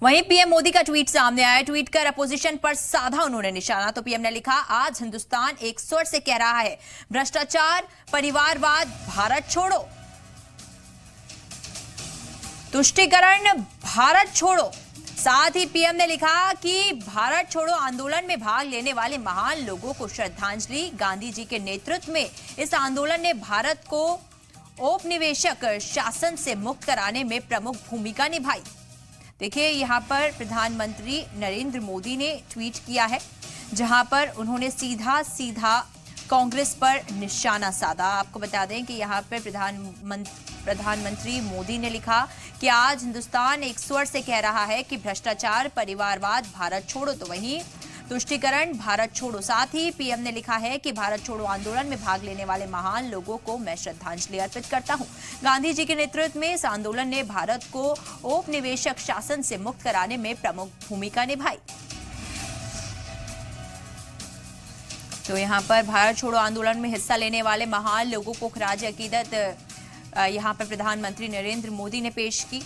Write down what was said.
वहीं पीएम मोदी का ट्वीट सामने आया। ट्वीट कर अपोजिशन पर साधा उन्होंने निशाना। तो पीएम ने लिखा, आज हिंदुस्तान एक स्वर से कह रहा है, भ्रष्टाचार, परिवारवाद, भारत छोड़ो, तुष्टीकरण, भारत छोड़ो। साथ ही पीएम ने लिखा कि भारत छोड़ो आंदोलन में भाग लेने वाले महान लोगों को श्रद्धांजलि। गांधी जी के नेतृत्व में इस आंदोलन ने भारत को औपनिवेशिक शासन से मुक्त कराने में प्रमुख भूमिका निभाई। देखिए, यहाँ पर प्रधानमंत्री नरेंद्र मोदी ने ट्वीट किया है, जहां पर उन्होंने सीधा सीधा कांग्रेस पर निशाना साधा। आपको बता दें कि यहाँ पर प्रधानमंत्री मोदी ने लिखा कि आज हिंदुस्तान एक स्वर से कह रहा है कि भ्रष्टाचार, परिवारवाद, भारत छोड़ो, तो वहीं तुष्टीकरण, भारत छोड़ो। साथ ही पीएम ने लिखा है कि भारत छोड़ो आंदोलन में भाग लेने वाले महान लोगों को मैं श्रद्धांजलि अर्पित करता हूं। गांधी जी के नेतृत्व में इस आंदोलन ने भारत को औपनिवेशिक शासन से मुक्त कराने में प्रमुख भूमिका निभाई। तो यहाँ पर भारत छोड़ो आंदोलन में हिस्सा लेने वाले महान लोगों को खराज अकीदत यहाँ पर प्रधानमंत्री नरेंद्र मोदी ने पेश की।